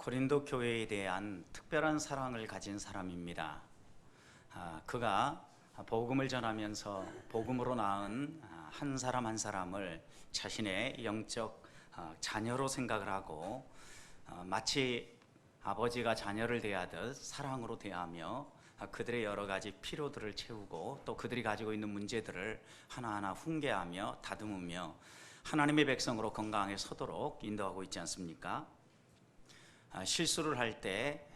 고린도 교회에 대한 특별한 사랑을 가진 사람입니다. 그가 복음을 전하면서 복음으로 낳은 한 사람 한 사람을 자신의 영적 자녀로 생각을 하고 마치 아버지가 자녀를 대하듯 사랑으로 대하며 그들의 여러 가지 필요들을 채우고 또 그들이 가지고 있는 문제들을 하나하나 훈계하며 다듬으며 하나님의 백성으로 건강하게 서도록 인도하고 있지 않습니까? 실수를 할 때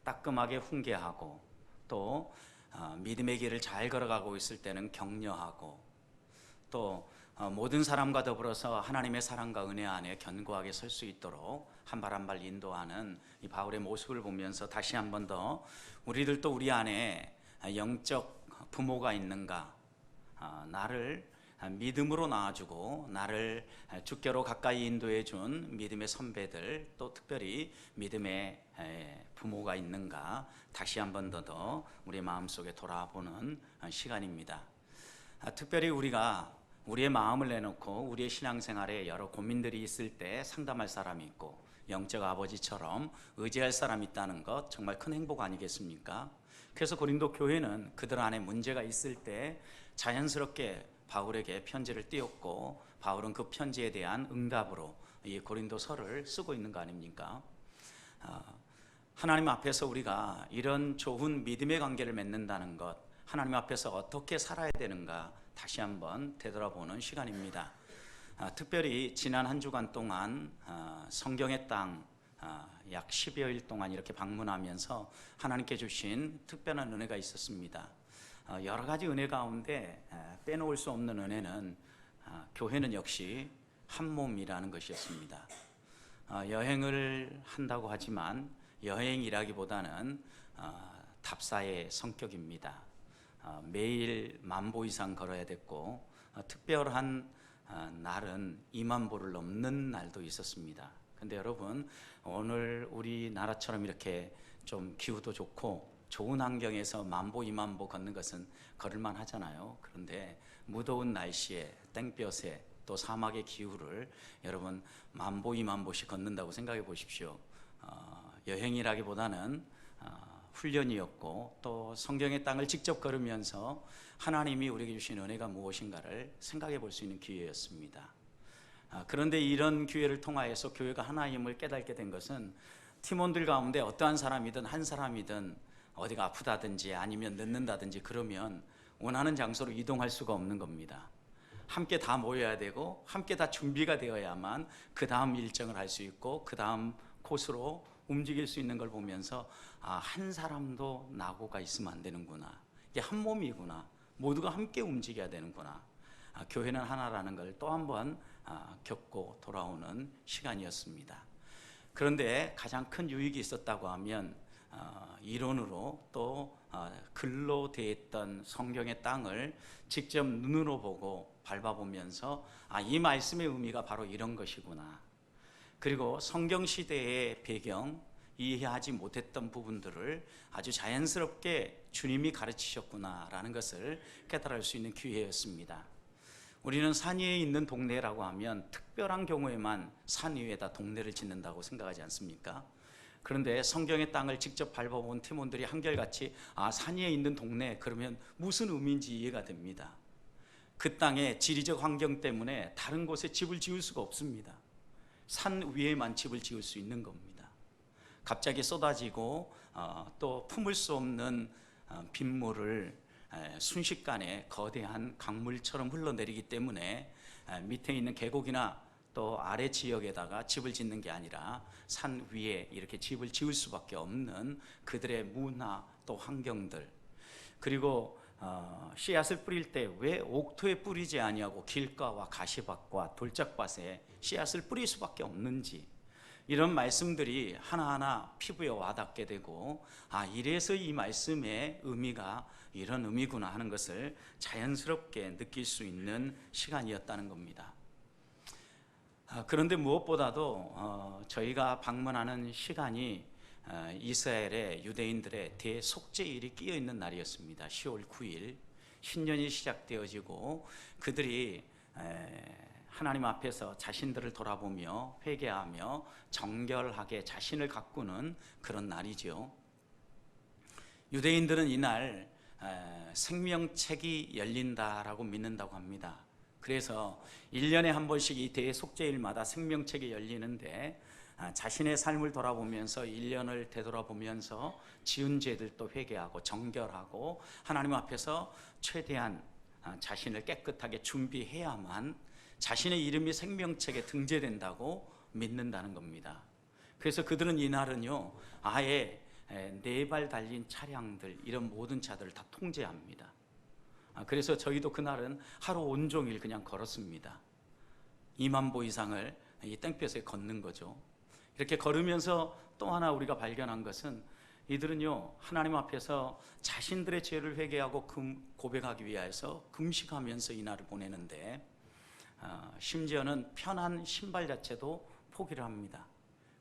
따끔하게 훈계하고 또 믿음의 길을 잘 걸어가고 있을 때는 격려하고 또 모든 사람과 더불어서 하나님의 사랑과 은혜 안에 견고하게 설 수 있도록 한 발 한 발 인도하는 이 바울의 모습을 보면서 다시 한 번 더 우리들도 우리 안에 영적 부모가 있는가, 나를 믿음으로 낳아주고 나를 주께로 가까이 인도해 준 믿음의 선배들, 또 특별히 믿음의 부모가 있는가 다시 한 번 더 우리의 마음속에 돌아보는 시간입니다. 특별히 우리가 우리의 마음을 내놓고 우리의 신앙생활에 여러 고민들이 있을 때 상담할 사람이 있고 영적 아버지처럼 의지할 사람이 있다는 것 정말 큰 행복 아니겠습니까? 그래서 고린도 교회는 그들 안에 문제가 있을 때 자연스럽게 바울에게 편지를 띄웠고 바울은 그 편지에 대한 응답으로 이 고린도서를 쓰고 있는 거 아닙니까? 하나님 앞에서 우리가 이런 좋은 믿음의 관계를 맺는다는 것, 하나님 앞에서 어떻게 살아야 되는가 다시 한번 되돌아보는 시간입니다. 특별히 지난 한 주간 동안 성경의 땅 약 10여일 동안 이렇게 방문하면서 하나님께 주신 특별한 은혜가 있었습니다. 여러 가지 은혜 가운데 빼놓을 수 없는 은혜는 교회는 역시 한 몸이라는 것이었습니다. 여행을 한다고 하지만 여행이라기보다는 답사의 성격입니다. 매일 10,000보 이상 걸어야 됐고 특별한 날은 20,000보를 넘는 날도 있었습니다. 근데 여러분, 오늘 우리나라처럼 이렇게 좀 기후도 좋고 좋은 환경에서 10,000보, 20,000보 걷는 것은 걸을만 하잖아요. 그런데 무더운 날씨에 땡볕에 또 사막의 기후를 여러분 10,000보, 20,000보씩 걷는다고 생각해 보십시오. 여행이라기보다는 훈련이었고 또 성경의 땅을 직접 걸으면서 하나님이 우리에게 주신 은혜가 무엇인가를 생각해 볼 수 있는 기회였습니다. 그런데 이런 기회를 통하여서 교회가 하나임을 깨닫게 된 것은 팀원들 가운데 어떠한 사람이든 한 사람이든 어디가 아프다든지 아니면 늦는다든지 그러면 원하는 장소로 이동할 수가 없는 겁니다. 함께 다 모여야 되고 함께 다 준비가 되어야만 그 다음 일정을 할 수 있고 그 다음 코스로 움직일 수 있는 걸 보면서 한 사람도 낙오가 있으면 안 되는구나, 이게 한 몸이구나, 모두가 함께 움직여야 되는구나, 교회는 하나라는 걸 또 한 번 겪고 돌아오는 시간이었습니다. 그런데 가장 큰 유익이 있었다고 하면 이론으로 또 글로 되어 있던 성경의 땅을 직접 눈으로 보고 밟아보면서 이 말씀의 의미가 바로 이런 것이구나, 그리고 성경시대의 배경, 이해하지 못했던 부분들을 아주 자연스럽게 주님이 가르치셨구나라는 것을 깨달을 수 있는 기회였습니다. 우리는 산 위에 있는 동네라고 하면 특별한 경우에만 산 위에다 동네를 짓는다고 생각하지 않습니까? 그런데 성경의 땅을 직접 밟아본 팀원들이 한결같이 산 위에 있는 동네, 그러면 무슨 의미인지 이해가 됩니다. 그 땅의 지리적 환경 때문에 다른 곳에 집을 지을 수가 없습니다. 산 위에만 집을 지을 수 있는 겁니다. 갑자기 쏟아지고 또 품을 수 없는 빗물을 순식간에 거대한 강물처럼 흘러내리기 때문에 밑에 있는 계곡이나 또 아래 지역에다가 집을 짓는 게 아니라 산 위에 이렇게 집을 지을 수밖에 없는 그들의 문화 또 환경들, 그리고 씨앗을 뿌릴 때 왜 옥토에 뿌리지 아니하고 길가와 가시밭과 돌짝밭에 씨앗을 뿌릴 수밖에 없는지, 이런 말씀들이 하나하나 피부에 와닿게 되고 이래서 이 말씀의 의미가 이런 의미구나 하는 것을 자연스럽게 느낄 수 있는 시간이었다는 겁니다. 그런데 무엇보다도 저희가 방문하는 시간이 이스라엘의 유대인들의 대속죄일이 끼어 있는 날이었습니다. 10월 9일 신년이 시작되어지고 그들이 하나님 앞에서 자신들을 돌아보며 회개하며 정결하게 자신을 가꾸는 그런 날이죠. 유대인들은 이날 생명책이 열린다라고 믿는다고 합니다. 그래서 1년에 한 번씩 이 대속죄일마다 생명책이 열리는데 자신의 삶을 돌아보면서 1년을 되돌아보면서 지은 죄들도 회개하고 정결하고 하나님 앞에서 최대한 자신을 깨끗하게 준비해야만 자신의 이름이 생명책에 등재된다고 믿는다는 겁니다. 그래서 그들은 이날은요 아예 4발 달린 차량들 이런 모든 차들을 다 통제합니다. 그래서 저희도 그날은 하루 온종일 그냥 걸었습니다. 2만 보 이상을 이 땡볕에 걷는 거죠. 이렇게 걸으면서 또 하나 우리가 발견한 것은 이들은요 하나님 앞에서 자신들의 죄를 회개하고 고백하기 위해서 금식하면서 이날을 보내는데 심지어는 편한 신발 자체도 포기를 합니다.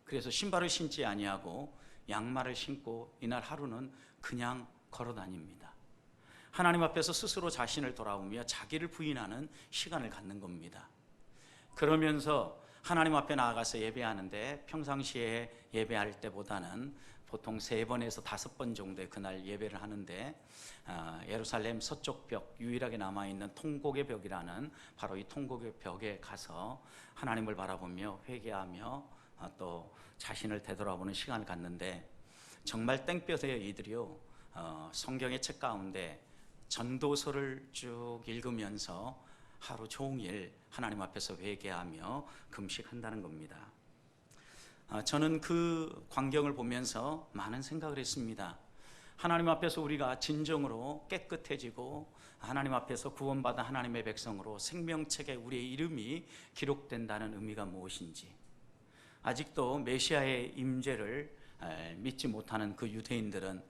그래서 신발을 신지 아니하고 양말을 신고 이날 하루는 그냥 걸어 다닙니다. 하나님 앞에서 스스로 자신을 돌아보며 자기를 부인하는 시간을 갖는 겁니다. 그러면서 하나님 앞에 나아가서 예배하는데 평상시에 예배할 때보다는 보통 3번에서 5번 정도의 그날 예배를 하는데 예루살렘 서쪽 벽 유일하게 남아있는 통곡의 벽이라는 바로 이 통곡의 벽에 가서 하나님을 바라보며 회개하며 또 자신을 되돌아보는 시간을 갖는데 정말 땡볕에 이들이요 성경의 책 가운데 전도서를 쭉 읽으면서 하루 종일 하나님 앞에서 회개하며 금식한다는 겁니다. 저는 그 광경을 보면서 많은 생각을 했습니다. 하나님 앞에서 우리가 진정으로 깨끗해지고 하나님 앞에서 구원받은 하나님의 백성으로 생명책에 우리의 이름이 기록된다는 의미가 무엇인지, 아직도 메시아의 임재를 믿지 못하는 그 유대인들은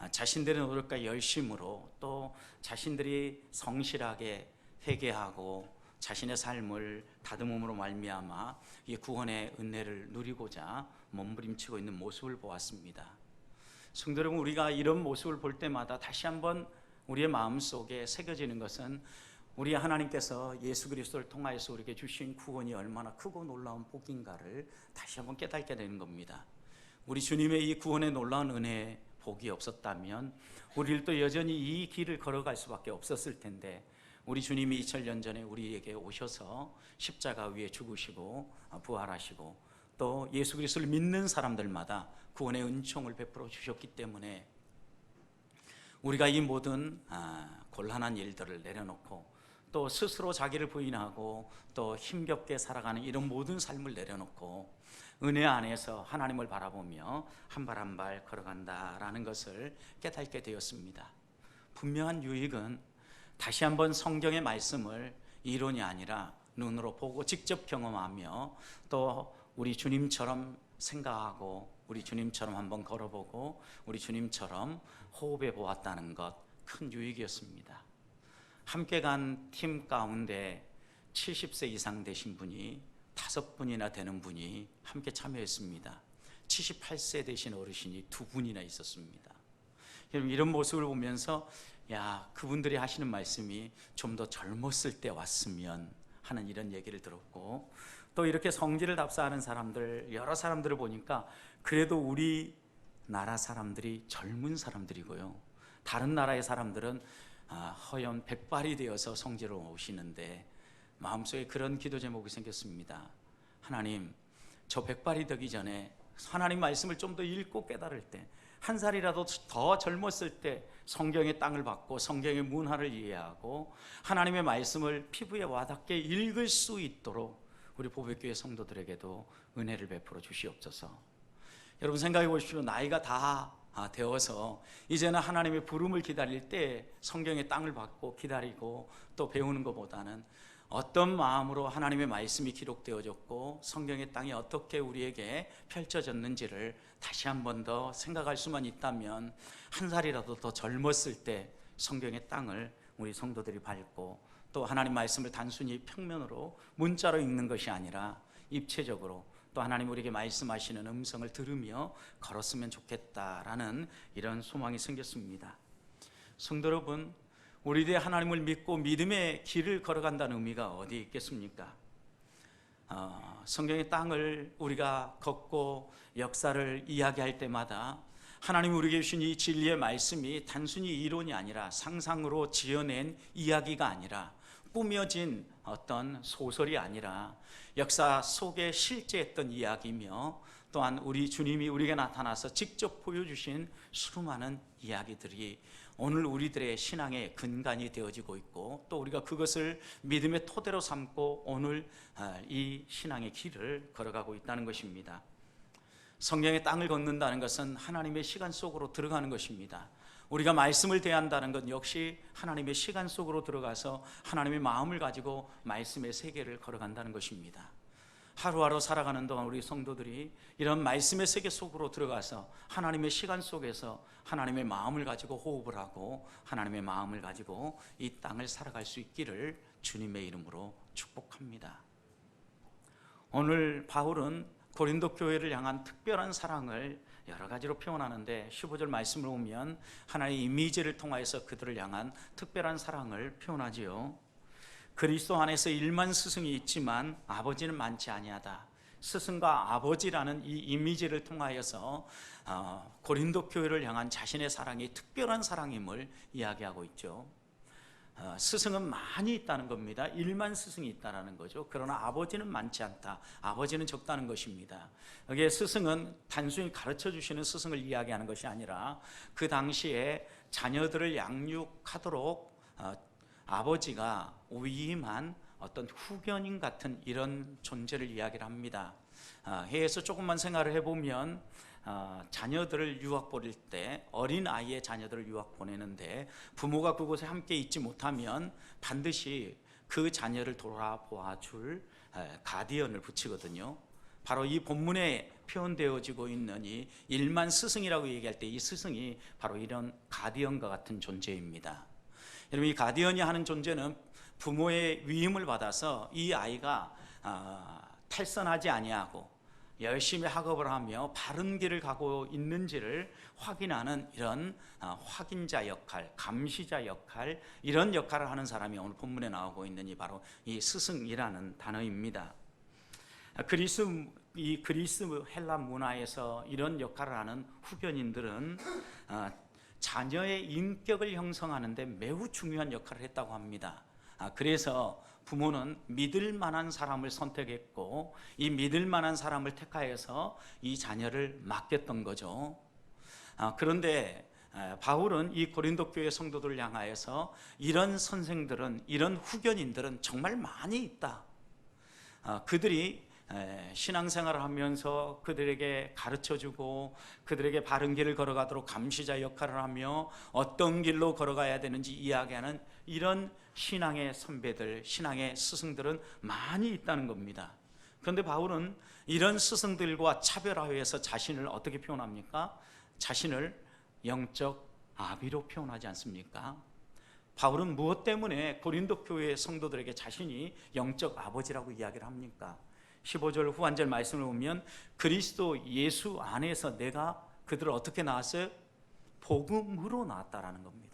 자신들의 노력과 열심으로 또 자신들이 성실하게 회개하고 자신의 삶을 다듬음으로 말미암아 이 구원의 은혜를 누리고자 몸부림치고 있는 모습을 보았습니다. 성도 여러분, 우리가 이런 모습을 볼 때마다 다시 한번 우리의 마음속에 새겨지는 것은 우리 하나님께서 예수 그리스도를 통하여서 우리에게 주신 구원이 얼마나 크고 놀라운 복인가를 다시 한번 깨닫게 되는 겁니다. 우리 주님의 이 구원의 놀라운 은혜의 복이 없었다면 우리를 또 여전히 이 길을 걸어갈 수밖에 없었을 텐데, 우리 주님이 2000년 전에 우리에게 오셔서 십자가 위에 죽으시고 부활하시고 또 예수 그리스도를 믿는 사람들마다 구원의 은총을 베풀어 주셨기 때문에 우리가 이 모든 곤란한 일들을 내려놓고 또 스스로 자기를 부인하고 또 힘겹게 살아가는 이런 모든 삶을 내려놓고 은혜 안에서 하나님을 바라보며 한 발 한 발 걸어간다라는 것을 깨닫게 되었습니다. 분명한 유익은 다시 한번 성경의 말씀을 이론이 아니라 눈으로 보고 직접 경험하며 또 우리 주님처럼 생각하고 우리 주님처럼 한번 걸어보고 우리 주님처럼 호흡해 보았다는 것, 큰 유익이었습니다. 함께 간 팀 가운데 70세 이상 되신 분이 5분이나 되는 분이 함께 참여했습니다. 78세 되신 어르신이 2분이나 있었습니다. 이런 모습을 보면서 그분들이 하시는 말씀이 좀 더 젊었을 때 왔으면 하는 이런 얘기를 들었고, 또 이렇게 성질을 답사하는 사람들, 여러 사람들을 보니까 그래도 우리 나라 사람들이 젊은 사람들이고요, 다른 나라의 사람들은 허연 백발이 되어서 성지로 오시는데 마음속에 그런 기도 제목이 생겼습니다. 하나님, 저 백발이 되기 전에 하나님 말씀을 좀 더 읽고 깨달을 때, 한 살이라도 더 젊었을 때 성경의 땅을 받고 성경의 문화를 이해하고 하나님의 말씀을 피부에 와닿게 읽을 수 있도록 우리 보배교회 성도들에게도 은혜를 베풀어 주시옵소서. 여러분 생각해 보십시오. 나이가 다 되어서 이제는 하나님의 부름을 기다릴 때 성경의 땅을 받고 기다리고 또 배우는 것보다는 어떤 마음으로 하나님의 말씀이 기록되어졌고 성경의 땅이 어떻게 우리에게 펼쳐졌는지를 다시 한 번 더 생각할 수만 있다면 한 살이라도 더 젊었을 때 성경의 땅을 우리 성도들이 밟고 또 하나님 말씀을 단순히 평면으로 문자로 읽는 것이 아니라 입체적으로 또 하나님 우리에게 말씀하시는 음성을 들으며 걸었으면 좋겠다라는 이런 소망이 생겼습니다. 성도 여러분, 우리들이 하나님을 믿고 믿음의 길을 걸어간다는 의미가 어디에 있겠습니까? 성경의 땅을 우리가 걷고 역사를 이야기할 때마다 하나님 우리에게 주신 이 진리의 말씀이 단순히 이론이 아니라 상상으로 지어낸 이야기가 아니라 꾸며진 어떤 소설이 아니라 역사 속에 실제했던 이야기며 또한 우리 주님이 우리에게 나타나서 직접 보여주신 수많은 이야기들이 오늘 우리들의 신앙의 근간이 되어지고 있고 또 우리가 그것을 믿음의 토대로 삼고 오늘 이 신앙의 길을 걸어가고 있다는 것입니다. 성경의 땅을 걷는다는 것은 하나님의 시간 속으로 들어가는 것입니다. 우리가 말씀을 대한다는 것 역시 하나님의 시간 속으로 들어가서 하나님의 마음을 가지고 말씀의 세계를 걸어간다는 것입니다. 하루하루 살아가는 동안 우리 성도들이 이런 말씀의 세계 속으로 들어가서 하나님의 시간 속에서 하나님의 마음을 가지고 호흡을 하고 하나님의 마음을 가지고 이 땅을 살아갈 수 있기를 주님의 이름으로 축복합니다. 오늘 바울은 고린도 교회를 향한 특별한 사랑을 여러 가지로 표현하는데 15절 말씀을 보면 하나님의 이미지를 통하여서 그들을 향한 특별한 사랑을 표현하지요. 그리스도 안에서 일만 스승이 있지만 아버지는 많지 아니하다. 스승과 아버지라는 이 이미지를 통하여서 고린도 교회를 향한 자신의 사랑이 특별한 사랑임을 이야기하고 있죠. 스승은 많이 있다는 겁니다. 일만 스승이 있다는 거죠. 그러나 아버지는 많지 않다. 아버지는 적다는 것입니다. 여기에 스승은 단순히 가르쳐 주시는 스승을 이야기하는 것이 아니라 그 당시에 자녀들을 양육하도록 아버지가 위임한 어떤 후견인 같은 이런 존재를 이야기를 합니다. 해에서 조금만 생각을 해보면 자녀들을 유학 보낼 때 어린 아이의 자녀들을 유학 보내는데 부모가 그곳에 함께 있지 못하면 반드시 그 자녀를 돌아보아 줄 가디언을 붙이거든요. 바로 이 본문에 표현되어지고 있는 이 일만 스승이라고 얘기할 때 이 스승이 바로 이런 가디언과 같은 존재입니다. 여러분, 이 가디언이 하는 존재는 부모의 위임을 받아서 이 아이가 탈선하지 아니하고 열심히 학업을 하며 바른 길을 가고 있는지를 확인하는 이런 확인자 역할, 감시자 역할, 이런 역할을 하는 사람이 오늘 본문에 나오고 있는 이 바로 이 스승이라는 단어입니다. 그리스 헬라 문화에서 이런 역할을 하는 후견인들은 자녀의 인격을 형성하는 데 매우 중요한 역할을 했다고 합니다. 그래서 부모는 믿을 만한 사람을 선택했고 이 믿을 만한 사람을 택하여서 이 자녀를 맡겼던 거죠. 그런데 바울은 이 고린도 교회 성도들을 향하여서 이런 선생들은, 이런 후견인들은 정말 많이 있다. 그들이 신앙생활을 하면서 그들에게 가르쳐주고 그들에게 바른 길을 걸어가도록 감시자 역할을 하며 어떤 길로 걸어가야 되는지 이야기하는 이런 신앙의 선배들, 신앙의 스승들은 많이 있다는 겁니다. 그런데 바울은 이런 스승들과 차별화해서 자신을 어떻게 표현합니까? 자신을 영적 아비로 표현하지 않습니까? 바울은 무엇 때문에 고린도 교회 성도들에게 자신이 영적 아버지라고 이야기를 합니까? 15절 후반절 말씀을 보면 그리스도 예수 안에서 내가 그들을 어떻게 낳았어요? 복음으로 낳았다라는 겁니다.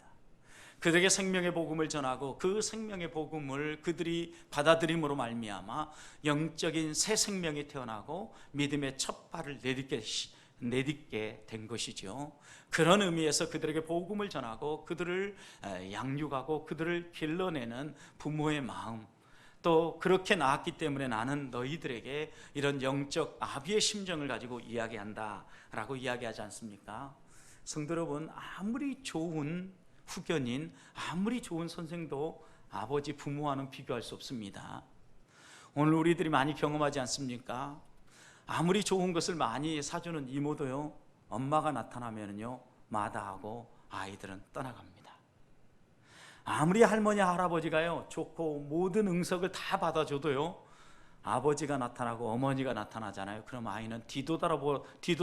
그들에게 생명의 복음을 전하고 그 생명의 복음을 그들이 받아들임으로 말미암아 영적인 새 생명이 태어나고 믿음의 첫 발을 내딛게 된 것이죠. 그런 의미에서 그들에게 복음을 전하고 그들을 양육하고 그들을 길러내는 부모의 마음, 또 그렇게 낳았기 때문에 나는 너희들에게 이런 영적 아비의 심정을 가지고 이야기한다 라고 이야기하지 않습니까? 성도 여러분, 아무리 좋은 후견인, 아무리 좋은 선생도 아버지 부모와는 비교할 수 없습니다. 오늘 우리들이 많이 경험하지 않습니까? 아무리 좋은 것을 많이 사주는 이모도요, 엄마가 나타나면요 마다하고 아이들은 떠나갑니다. 아무리 할머니 할아버지가요 좋고 모든 응석을 다 받아줘도요 아버지가 나타나고 어머니가 나타나잖아요. 그럼 아이는 뒤도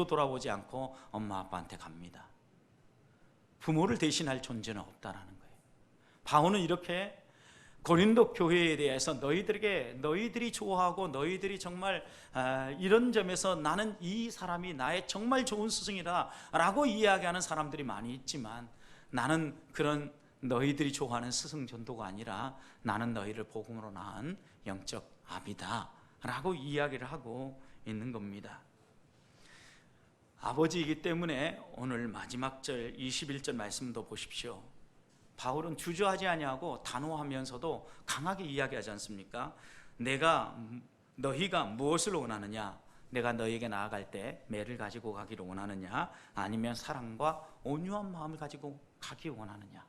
돌아보지 않고 엄마 아빠한테 갑니다. 부모를 대신할 존재는 없다라는 거예요. 바울은 이렇게 고린도 교회에 대해서 너희들이 좋아하고 너희들이 정말 이런 점에서 나는 이 사람이 나의 정말 좋은 스승이다 라고 이야기하는 사람들이 많이 있지만 나는 그런 너희들이 좋아하는 스승 전도가 아니라 나는 너희를 복음으로 낳은 영적 아비다 라고 이야기를 하고 있는 겁니다. 아버지이기 때문에 오늘 마지막 절 21절 말씀도 보십시오. 바울은 주저하지 아니하고 단호하면서도 강하게 이야기하지 않습니까? 너희가 무엇을 원하느냐? 내가 너희에게 나아갈 때 매를 가지고 가기를 원하느냐? 아니면 사랑과 온유한 마음을 가지고 가기 원하느냐?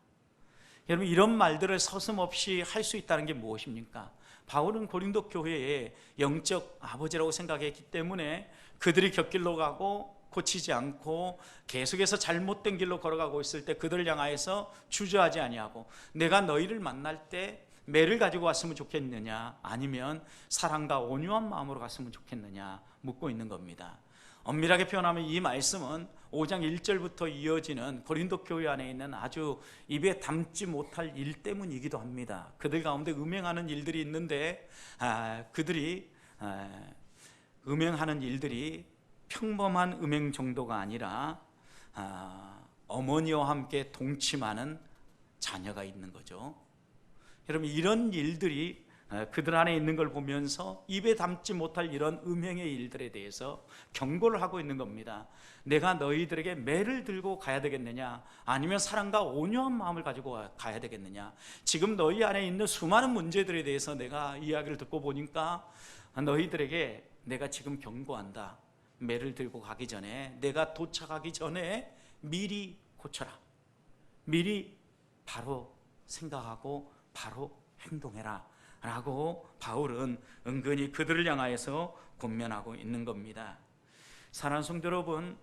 여러분, 이런 말들을 서슴없이 할 수 있다는 게 무엇입니까? 바울은 고린도 교회의 영적 아버지라고 생각했기 때문에 그들이 곁길로 가고 고치지 않고 계속해서 잘못된 길로 걸어가고 있을 때 그들을 향하여서 주저하지 아니하고 내가 너희를 만날 때 매를 가지고 왔으면 좋겠느냐 아니면 사랑과 온유한 마음으로 갔으면 좋겠느냐 묻고 있는 겁니다. 엄밀하게 표현하면 이 말씀은 5장 1절부터 이어지는 고린도 교회 안에 있는 아주 입에 담지 못할 일 때문이기도 합니다. 그들 가운데 음행하는 일들이 있는데 그들이 음행하는 일들이 평범한 음행 정도가 아니라 어머니와 함께 동침하는 자녀가 있는 거죠. 여러분, 이런 일들이 그들 안에 있는 걸 보면서 입에 담지 못할 이런 음행의 일들에 대해서 경고를 하고 있는 겁니다. 내가 너희들에게 매를 들고 가야 되겠느냐 아니면 사랑과 온유한 마음을 가지고 가야 되겠느냐. 지금 너희 안에 있는 수많은 문제들에 대해서 내가 이야기를 듣고 보니까 너희들에게 내가 지금 경고한다. 매를 들고 가기 전에, 내가 도착하기 전에 미리 고쳐라. 미리 바로 생각하고 바로 행동해라 라고 바울은 은근히 그들을 향하여서 권면하고 있는 겁니다. 사랑하는 성도 여러분,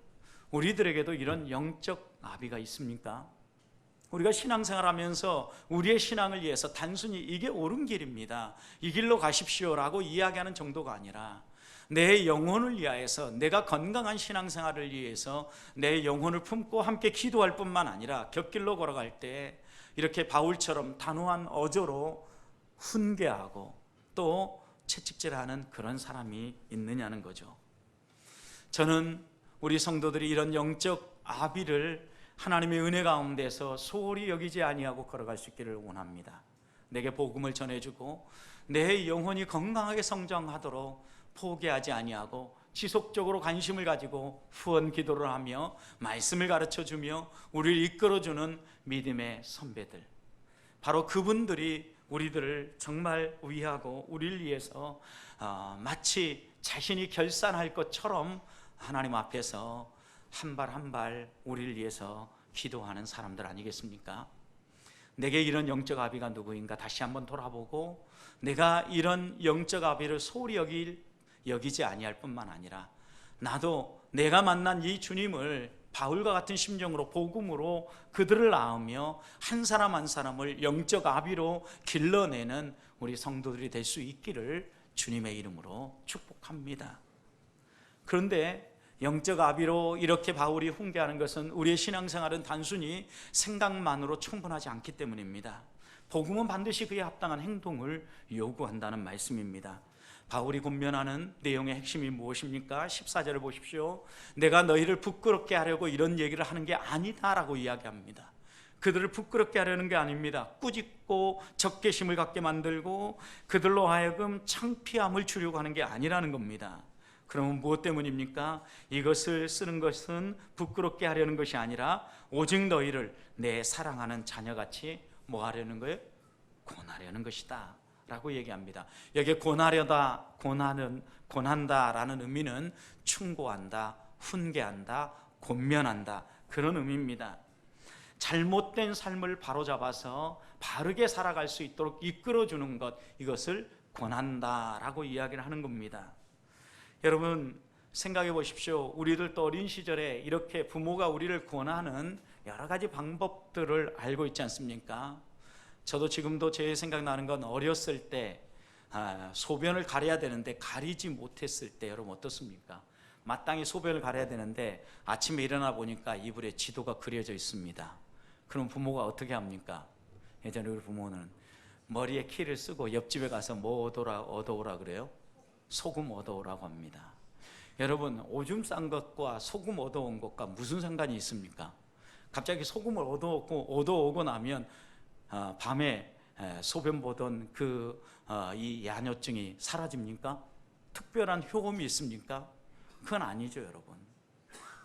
우리들에게도 이런 영적 나비가 있습니까? 우리가 신앙생활하면서 우리의 신앙을 위해서 단순히 이게 옳은 길입니다, 이 길로 가십시오라고 이야기하는 정도가 아니라 내 영혼을 위하여서, 내가 건강한 신앙생활을 위해서 내 영혼을 품고 함께 기도할 뿐만 아니라 곁길로 걸어갈 때 이렇게 바울처럼 단호한 어조로 훈계하고 또 채찍질하는 그런 사람이 있느냐는 거죠. 저는 우리 성도들이 이런 영적 아비를 하나님의 은혜 가운데서 소홀히 여기지 아니하고 걸어갈 수 있기를 원합니다. 내게 복음을 전해주고 내 영혼이 건강하게 성장하도록 포기하지 아니하고 지속적으로 관심을 가지고 후원 기도를 하며 말씀을 가르쳐주며 우리를 이끌어주는 믿음의 선배들, 바로 그분들이 우리들을 정말 위하고 우리를 위해서 마치 자신이 결산할 것처럼 하나님 앞에서 한 발 한 발 우리를 위해서 기도하는 사람들 아니겠습니까? 내게 이런 영적 아비가 누구인가 다시 한번 돌아보고 내가 이런 영적 아비를 소홀히 여기지 아니할 뿐만 아니라 나도 내가 만난 이 주님을 바울과 같은 심정으로 복음으로 그들을 낳으며 한 사람 한 사람을 영적 아비로 길러내는 우리 성도들이 될 수 있기를 주님의 이름으로 축복합니다. 그런데 영적 아비로 이렇게 바울이 훈계하는 것은 우리의 신앙생활은 단순히 생각만으로 충분하지 않기 때문입니다. 복음은 반드시 그에 합당한 행동을 요구한다는 말씀입니다. 바울이 권면하는 내용의 핵심이 무엇입니까? 14절을 보십시오. 내가 너희를 부끄럽게 하려고 이런 얘기를 하는 게 아니다라고 이야기합니다. 그들을 부끄럽게 하려는 게 아닙니다. 꾸짖고 적개심을 갖게 만들고 그들로 하여금 창피함을 주려고 하는 게 아니라는 겁니다. 그러면 무엇 때문입니까? 이것을 쓰는 것은 부끄럽게 하려는 것이 아니라 오직 너희를 내 사랑하는 자녀같이 뭐 하려는 거예요? 권하려는 것이다 라고 얘기합니다. 여기에 권한다라는 의미는 충고한다, 훈계한다, 권면한다 그런 의미입니다. 잘못된 삶을 바로잡아서 바르게 살아갈 수 있도록 이끌어주는 것, 이것을 권한다라고 이야기를 하는 겁니다. 여러분 생각해 보십시오. 우리들도 어린 시절에 이렇게 부모가 우리를 권하는 여러 가지 방법들을 알고 있지 않습니까? 저도 지금도 제 생각나는 건 어렸을 때 소변을 가려야 되는데 가리지 못했을 때 여러분 어떻습니까? 마땅히 소변을 가려야 되는데 아침에 일어나 보니까 이불에 지도가 그려져 있습니다. 그럼 부모가 어떻게 합니까? 예전에 우리 부모는 머리에 키를 쓰고 옆집에 가서 뭐 얻어오라 그래요? 소금 얻어오라고 합니다. 여러분 오줌 싼 것과 소금 얻어온 것과 무슨 상관이 있습니까? 갑자기 소금을 얻어오고 나면 밤에 소변 보던 이 야뇨증이 사라집니까? 특별한 효험이 있습니까? 그건 아니죠, 여러분.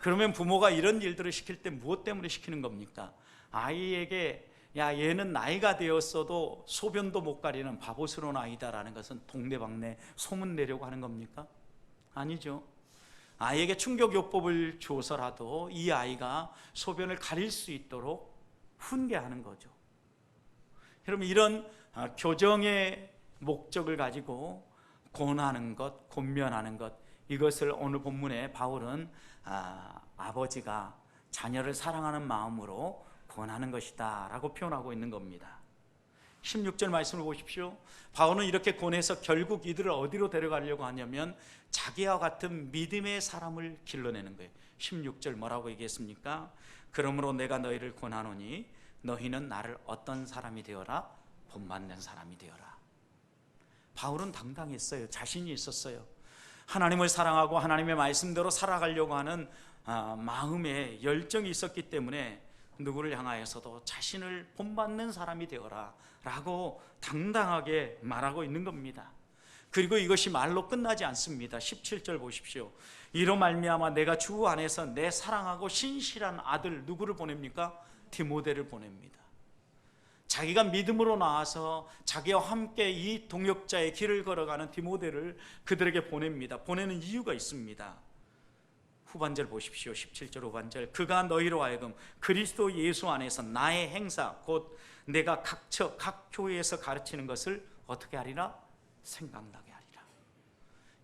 그러면 부모가 이런 일들을 시킬 때 무엇 때문에 시키는 겁니까? 아이에게 야, 얘는 나이가 되었어도 소변도 못 가리는 바보스러운 아이다라는 것은 동네방네 소문 내려고 하는 겁니까? 아니죠. 아이에게 충격요법을 줘서라도 이 아이가 소변을 가릴 수 있도록 훈계하는 거죠. 여러분, 이런 교정의 목적을 가지고 권하는 것, 권면하는 것, 이것을 오늘 본문에 바울은 아버지가 자녀를 사랑하는 마음으로 권하는 것이다 라고 표현하고 있는 겁니다. 16절 말씀을 보십시오. 바울은 이렇게 권해서 결국 이들을 어디로 데려가려고 하냐면 자기와 같은 믿음의 사람을 길러내는 거예요. 16절 뭐라고 얘기했습니까? 그러므로 내가 너희를 권하노니 너희는 나를 어떤 사람이 되어라? 본받는 사람이 되어라. 바울은 당당했어요. 자신이 있었어요. 하나님을 사랑하고 하나님의 말씀대로 살아가려고 하는 마음에 열정이 있었기 때문에 누구를 향하여서도 자신을 본받는 사람이 되어라 라고 당당하게 말하고 있는 겁니다. 그리고 이것이 말로 끝나지 않습니다. 17절 보십시오. 이로 말미암아 내가 주 안에서 내 사랑하고 신실한 아들 누구를 보냅니까? 디모데를 보냅니다. 자기가 믿음으로 나와서 자기와 함께 이 동역자의 길을 걸어가는 디모데를 그들에게 보냅니다. 보내는 이유가 있습니다. 후반절 보십시오. 17절 후반절. 그가 너희로 하여금 그리스도 예수 안에서 나의 행사 곧 내가 각 교회에서 가르치는 것을 어떻게 하리라? 생각나게 하리라.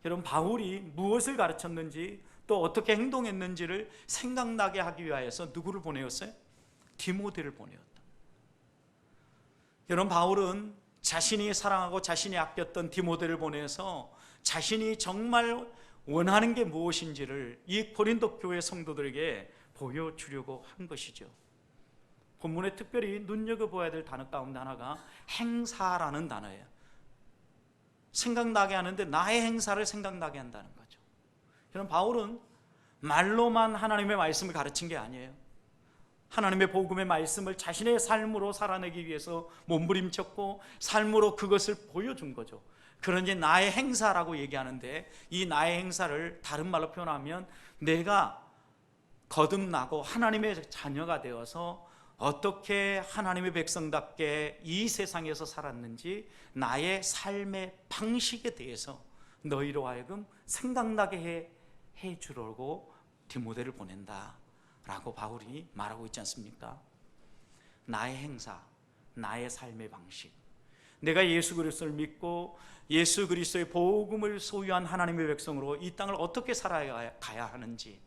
여러분, 바울이 무엇을 가르쳤는지 또 어떻게 행동했는지를 생각나게 하기 위하여서 누구를 보내었어요? 디모데를 보내었다. 여러분, 바울은 자신이 사랑하고 자신이 아꼈던 디모데를 보내서 자신이 정말 원하는 게 무엇인지를 이 고린도 교회 성도들에게 보여주려고 한 것이죠. 본문에 특별히 눈여겨봐야 될 단어 가운데 하나가 행사라는 단어예요. 생각나게 하는데 나의 행사를 생각나게 한다는 거죠. 여러분, 바울은 말로만 하나님의 말씀을 가르친 게 아니에요. 하나님의 복음의 말씀을 자신의 삶으로 살아내기 위해서 몸부림쳤고 삶으로 그것을 보여준 거죠. 그러니 나의 행사라고 얘기하는데 이 나의 행사를 다른 말로 표현하면 내가 거듭나고 하나님의 자녀가 되어서 어떻게 하나님의 백성답게 이 세상에서 살았는지 나의 삶의 방식에 대해서 너희로 하여금 생각나게 해주려고 디모데를 보낸다 라고 바울이 말하고 있지 않습니까? 나의 행사, 나의 삶의 방식, 내가 예수 그리스도를 믿고 예수 그리스도의 복음을 소유한 하나님의 백성으로 이 땅을 어떻게 살아가야 하는지,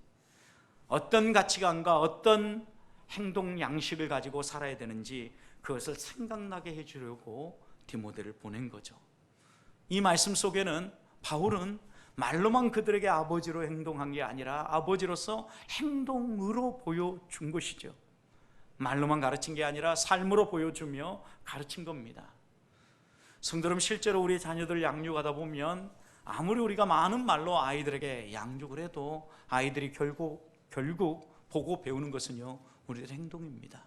어떤 가치관과 어떤 행동 양식을 가지고 살아야 되는지 그것을 생각나게 해주려고 디모데를 보낸 거죠. 이 말씀 속에는 바울은 말로만 그들에게 아버지로 행동한 게 아니라 아버지로서 행동으로 보여준 것이죠. 말로만 가르친 게 아니라 삶으로 보여주며 가르친 겁니다. 성도 여러분, 실제로 우리 자녀들 양육하다 보면 아무리 우리가 많은 말로 아이들에게 양육을 해도 아이들이 결국 보고 배우는 것은요, 우리들의 행동입니다.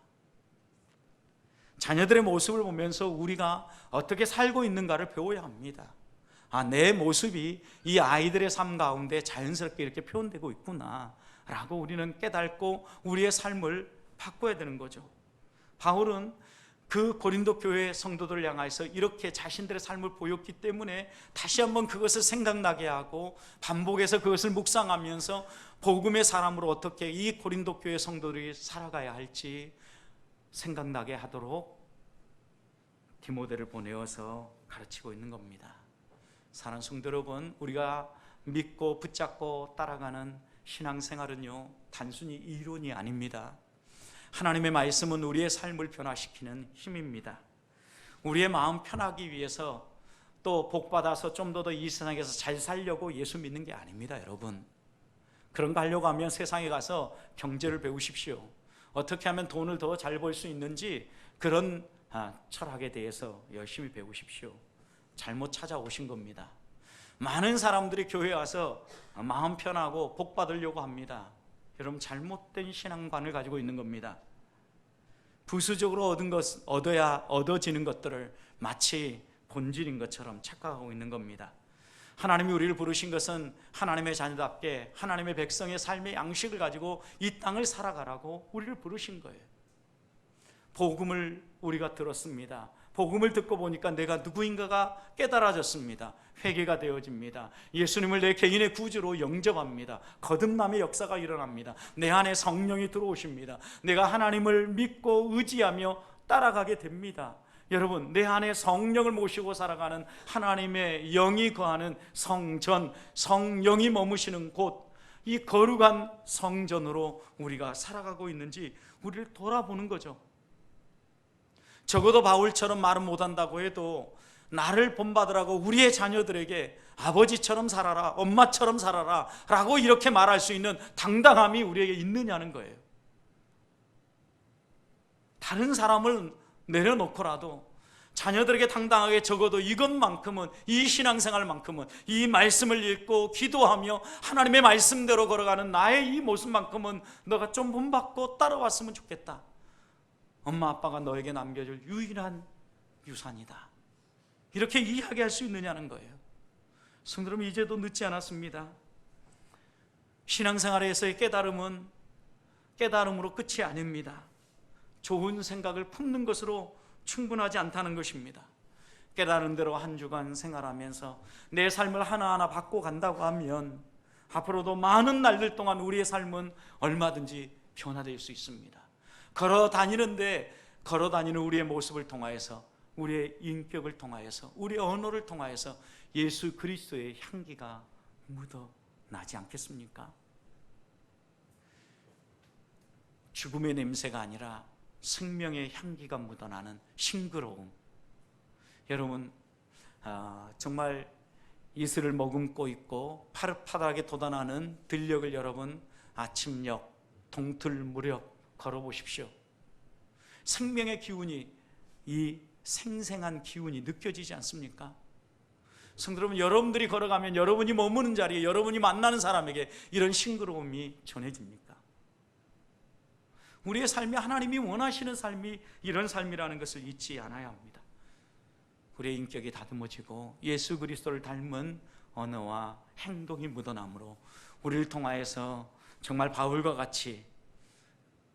자녀들의 모습을 보면서 우리가 어떻게 살고 있는가를 배워야 합니다. 내 모습이 이 아이들의 삶 가운데 자연스럽게 이렇게 표현되고 있구나 라고 우리는 깨닫고 우리의 삶을 바꿔야 되는 거죠. 바울은 그 고린도 교회 성도들을 향해서 이렇게 자신들의 삶을 보였기 때문에 다시 한번 그것을 생각나게 하고 반복해서 그것을 묵상하면서 복음의 사람으로 어떻게 이 고린도 교회 성도들이 살아가야 할지 생각나게 하도록 디모데를 보내어서 가르치고 있는 겁니다. 사랑하는 성도 여러분, 우리가 믿고 붙잡고 따라가는 신앙생활은요, 단순히 이론이 아닙니다. 하나님의 말씀은 우리의 삶을 변화시키는 힘입니다. 우리의 마음 편하기 위해서 또 복받아서 좀 더 이 세상에서 잘 살려고 예수 믿는 게 아닙니다. 여러분, 그런 거 하려고 하면 세상에 가서 경제를 배우십시오. 어떻게 하면 돈을 더 잘 벌 수 있는지 그런 철학에 대해서 열심히 배우십시오. 잘못 찾아오신 겁니다. 많은 사람들이 교회에 와서 마음 편하고 복 받으려고 합니다. 여러분, 잘못된 신앙관을 가지고 있는 겁니다. 부수적으로 얻어지는 것들을 마치 본질인 것처럼 착각하고 있는 겁니다. 하나님이 우리를 부르신 것은 하나님의 자녀답게 하나님의 백성의 삶의 양식을 가지고 이 땅을 살아가라고 우리를 부르신 거예요. 복음을 우리가 들었습니다. 복음을 듣고 보니까 내가 누구인가가 깨달아졌습니다. 회개가 되어집니다. 예수님을 내 개인의 구주로 영접합니다. 거듭남의 역사가 일어납니다. 내 안에 성령이 들어오십니다. 내가 하나님을 믿고 의지하며 따라가게 됩니다. 여러분, 내 안에 성령을 모시고 살아가는 하나님의 영이 거하는 성전, 성령이 머무시는 곳, 이 거룩한 성전으로 우리가 살아가고 있는지 우리를 돌아보는 거죠. 적어도 바울처럼 말은 못한다고 해도 나를 본받으라고 우리의 자녀들에게 아버지처럼 살아라, 엄마처럼 살아라 라고 이렇게 말할 수 있는 당당함이 우리에게 있느냐는 거예요. 다른 사람을 내려놓고라도 자녀들에게 당당하게 적어도 이것만큼은, 이 신앙생활만큼은, 이 말씀을 읽고 기도하며 하나님의 말씀대로 걸어가는 나의 이 모습만큼은 너가 좀 본받고 따라왔으면 좋겠다. 엄마 아빠가 너에게 남겨줄 유일한 유산이다. 이렇게 이야기할 수 있느냐는 거예요. 성도 여러분, 이제도 늦지 않았습니다. 신앙생활에서의 깨달음은 깨달음으로 끝이 아닙니다. 좋은 생각을 품는 것으로 충분하지 않다는 것입니다. 깨달은 대로 한 주간 생활하면서 내 삶을 하나하나 바꿔간다고 하면 앞으로도 많은 날들 동안 우리의 삶은 얼마든지 변화될 수 있습니다. 걸어 다니는 우리의 모습을 통하여서, 우리의 인격을 통하여서, 우리의 언어를 통하여서 예수 그리스도의 향기가 묻어나지 않겠습니까? 죽음의 냄새가 아니라 생명의 향기가 묻어나는 싱그러움. 여러분, 정말 이슬을 머금고 있고 파릇파릇하게 돋아나는 들녘을 여러분 아침녘, 동틀 무렵 걸어보십시오. 생명의 기운이, 이 생생한 기운이 느껴지지 않습니까? 성도 여러분, 여러분들이 걸어가면 여러분이 머무는 자리에, 여러분이 만나는 사람에게 이런 싱그러움이 전해집니까? 우리의 삶이 하나님이 원하시는 삶이 이런 삶이라는 것을 잊지 않아야 합니다. 우리의 인격이 다듬어지고 예수 그리스도를 닮은 언어와 행동이 묻어나므로 우리를 통하여서 정말 바울과 같이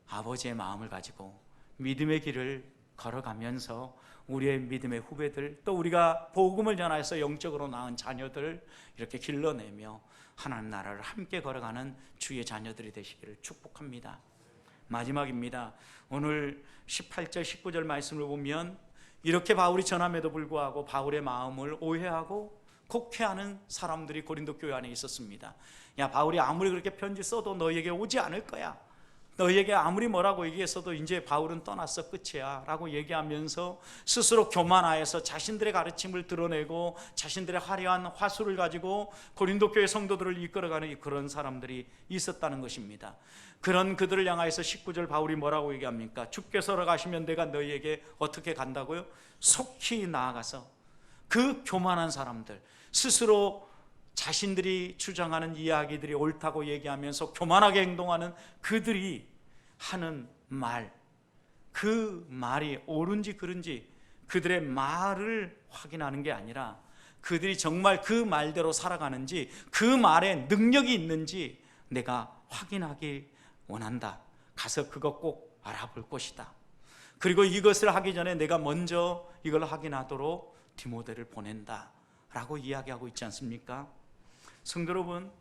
아버지의 마음을 가지고 믿음의 길을 걸어가면서 우리의 믿음의 후배들, 또 우리가 복음을 전하여서 영적으로 낳은 자녀들 이렇게 길러내며 하나님 나라를 함께 걸어가는 주의 자녀들이 되시기를 축복합니다. 마지막입니다. 오늘 18절 19절 말씀을 보면 이렇게 바울이 전함에도 불구하고 바울의 마음을 오해하고 곡해하는 사람들이 고린도 교회 안에 있었습니다. 야, 바울이 아무리 그렇게 편지 써도 너희에게 오지 않을 거야. 너희에게 아무리 뭐라고 얘기했어도 이제 바울은 떠났어, 끝이야 라고 얘기하면서 스스로 교만하여서 자신들의 가르침을 드러내고 자신들의 화려한 화술을 가지고 고린도 교회 성도들을 이끌어가는 그런 사람들이 있었다는 것입니다. 그런 그들을 향하여서 19절 바울이 뭐라고 얘기합니까? 주께서 가시면 내가 너희에게 어떻게 간다고요? 속히 나아가서 그 교만한 사람들, 스스로 자신들이 주장하는 이야기들이 옳다고 얘기하면서 교만하게 행동하는 그들이 하는 말, 그 말이 옳은지 그른지 그들의 말을 확인하는 게 아니라 그들이 정말 그 말대로 살아가는지, 그 말에 능력이 있는지 내가 확인하기 원한다. 가서 그것 꼭 알아볼 것이다. 그리고 이것을 하기 전에 내가 먼저 이걸 확인하도록 디모데를 보낸다 라고 이야기하고 있지 않습니까? 성도 여러분,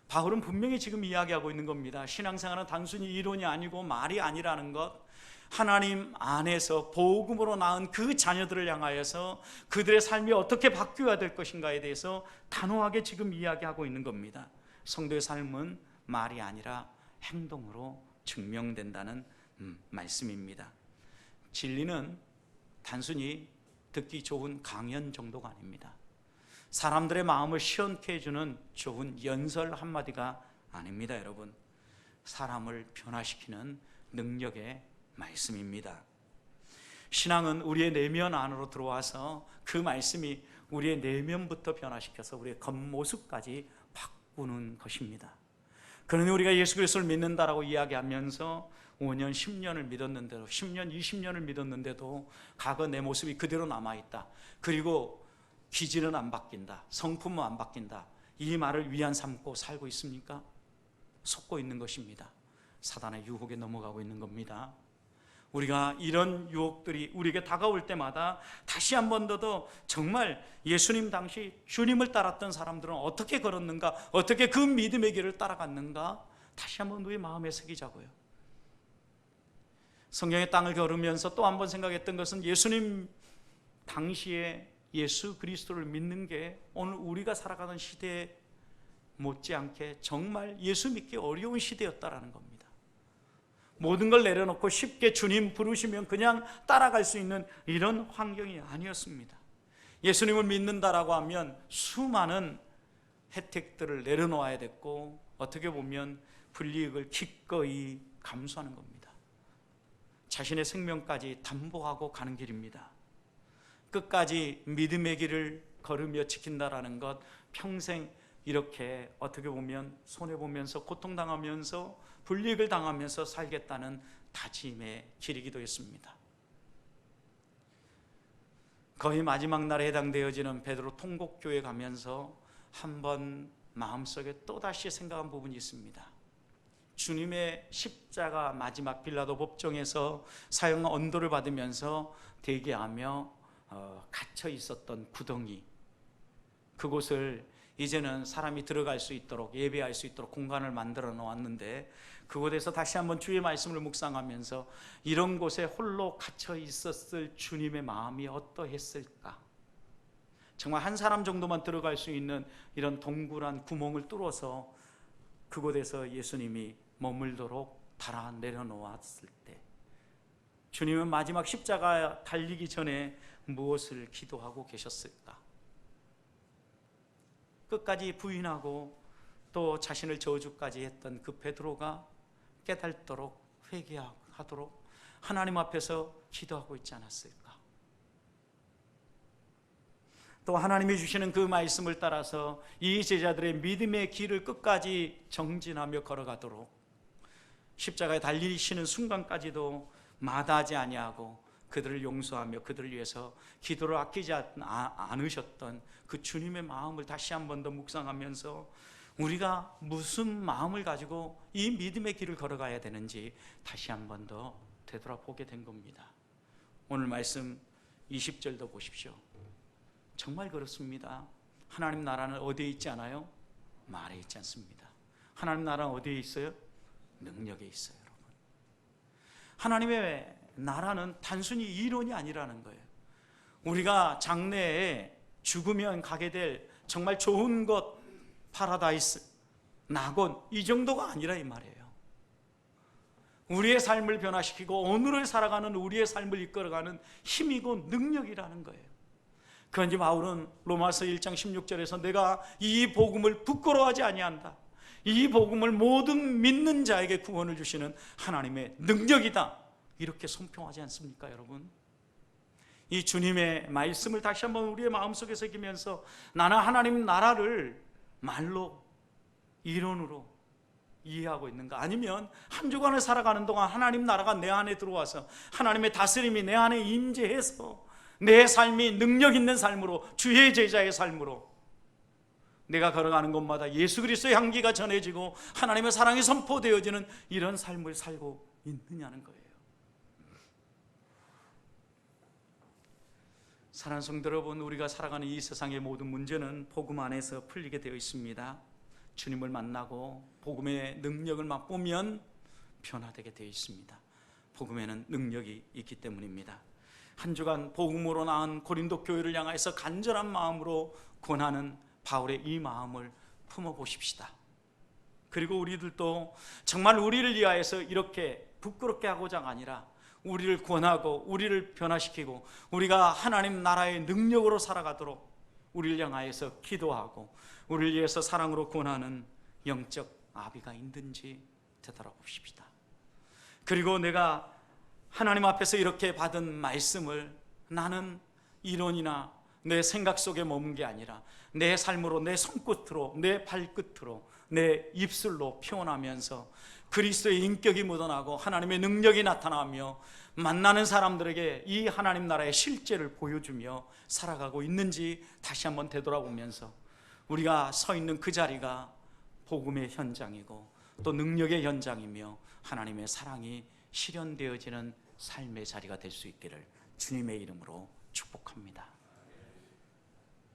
바울은 분명히 지금 이야기하고 있는 겁니다. 신앙생활은 단순히 이론이 아니고 말이 아니라는 것, 하나님 안에서 복음으로 낳은 그 자녀들을 향하여서 그들의 삶이 어떻게 바뀌어야 될 것인가에 대해서 단호하게 지금 이야기하고 있는 겁니다. 성도의 삶은 말이 아니라 행동으로 증명된다는 말씀입니다. 진리는 단순히 듣기 좋은 강연 정도가 아닙니다. 사람들의 마음을 시원케 해주는 좋은 연설 한마디가 아닙니다. 여러분, 사람을 변화시키는 능력의 말씀입니다. 신앙은 우리의 내면 안으로 들어와서 그 말씀이 우리의 내면부터 변화시켜서 우리의 겉모습까지 바꾸는 것입니다. 그러니 우리가 예수 그리스도를 믿는다라고 이야기하면서 5년, 10년을 믿었는데도, 10년, 20년을 믿었는데도 과거 내 모습이 그대로 남아있다. 그리고 기질은 안 바뀐다, 성품은 안 바뀐다, 이 말을 위안 삼고 살고 있습니까? 속고 있는 것입니다. 사단의 유혹에 넘어가고 있는 겁니다. 우리가 이런 유혹들이 우리에게 다가올 때마다 다시 한 번 더 정말 예수님 당시 주님을 따랐던 사람들은 어떻게 걸었는가, 어떻게 그 믿음의 길을 따라갔는가, 다시 한번 우리 마음에 새기자고요. 성경의 땅을 걸으면서 또 한 번 생각했던 것은 예수님 당시에 예수 그리스도를 믿는 게 오늘 우리가 살아가는 시대에 못지않게 정말 예수 믿기 어려운 시대였다라는 겁니다. 모든 걸 내려놓고 쉽게 주님 부르시면 그냥 따라갈 수 있는 이런 환경이 아니었습니다. 예수님을 믿는다라고 하면 수많은 혜택들을 내려놓아야 됐고, 어떻게 보면 불이익을 기꺼이 감수하는 겁니다. 자신의 생명까지 담보하고 가는 길입니다. 끝까지 믿음의 길을 걸으며 지킨다라는 것, 평생 이렇게 어떻게 보면 손해보면서 고통당하면서 불이익을 당하면서 살겠다는 다짐의 길이기도 했습니다. 거의 마지막 날에 해당되어지는 베드로 통곡교에 가면서 한번 마음속에 또다시 생각한 부분이 있습니다. 주님의 십자가 마지막 빌라도 법정에서 사형 언도를 받으면서 대기하며 갇혀 있었던 구덩이, 그곳을 이제는 사람이 들어갈 수 있도록, 예배할 수 있도록 공간을 만들어 놓았는데, 그곳에서 다시 한번 주의 말씀을 묵상하면서 이런 곳에 홀로 갇혀 있었을 주님의 마음이 어떠했을까? 정말 한 사람 정도만 들어갈 수 있는 이런 동굴한 구멍을 뚫어서 그곳에서 예수님이 머물도록 달아 내려놓았을 때, 주님은 마지막 십자가 달리기 전에 무엇을 기도하고 계셨을까? 끝까지 부인하고 또 자신을 저주까지 했던 그 베드로가 깨닫도록, 회개하도록 하나님 앞에서 기도하고 있지 않았을까? 또 하나님이 주시는 그 말씀을 따라서 이 제자들의 믿음의 길을 끝까지 정진하며 걸어가도록, 십자가에 달리시는 순간까지도 마다하지 아니하고 그들을 용서하며 그들을 위해서 기도를 아끼지 않으셨던 그 주님의 마음을 다시 한 번 더 묵상하면서 우리가 무슨 마음을 가지고 이 믿음의 길을 걸어가야 되는지 다시 한 번 더 되돌아보게 된 겁니다. 오늘 말씀 20절도 보십시오. 정말 그렇습니다. 하나님 나라는 어디에 있지 않아요? 말에 있지 않습니다. 하나님 나라는 어디에 있어요? 능력에 있어요. 여러분, 하나님의 나라는 단순히 이론이 아니라는 거예요. 우리가 장래에 죽으면 가게 될 정말 좋은 것, 파라다이스, 낙원, 이 정도가 아니라 이 말이에요. 우리의 삶을 변화시키고 오늘을 살아가는 우리의 삶을 이끌어가는 힘이고 능력이라는 거예요. 그런지 바울은 로마서 1장 16절에서 내가 이 복음을 부끄러워하지 아니한다, 이 복음을 모든 믿는 자에게 구원을 주시는 하나님의 능력이다, 이렇게 손평하지 않습니까 여러분? 이 주님의 말씀을 다시 한번 우리의 마음속에 새기면서 나는 하나님 나라를 말로, 이론으로 이해하고 있는가? 아니면 한 주간을 살아가는 동안 하나님 나라가 내 안에 들어와서 하나님의 다스림이 내 안에 임재해서 내 삶이 능력 있는 삶으로, 주의 제자의 삶으로 내가 걸어가는 곳마다 예수 그리스도의 향기가 전해지고 하나님의 사랑이 선포되어지는 이런 삶을 살고 있느냐는 거예요. 사랑하는 성도 여러분, 우리가 살아가는 이 세상의 모든 문제는 복음 안에서 풀리게 되어 있습니다. 주님을 만나고 복음의 능력을 맛보면 변화되게 되어 있습니다. 복음에는 능력이 있기 때문입니다. 한 주간 복음으로 낳은 고린도 교회를 향해서 간절한 마음으로 권하는 바울의 이 마음을 품어보십시다. 그리고 우리들도 정말 우리를 위하여서 이렇게 부끄럽게 하고자가 아니라 우리를 권하고 우리를 변화시키고 우리가 하나님 나라의 능력으로 살아가도록 우리를 향하여서 기도하고 우리를 위해서 사랑으로 권하는 영적 아비가 있는지 되돌아봅시다. 그리고 내가 하나님 앞에서 이렇게 받은 말씀을 나는 이론이나 내 생각 속에 머문 게 아니라 내 삶으로, 내 손끝으로, 내 발끝으로, 내 입술로 표현하면서 그리스도의 인격이 묻어나고 하나님의 능력이 나타나며 만나는 사람들에게 이 하나님 나라의 실제를 보여주며 살아가고 있는지 다시 한번 되돌아보면서 우리가 서 있는 그 자리가 복음의 현장이고 또 능력의 현장이며 하나님의 사랑이 실현되어지는 삶의 자리가 될 수 있기를 주님의 이름으로 축복합니다.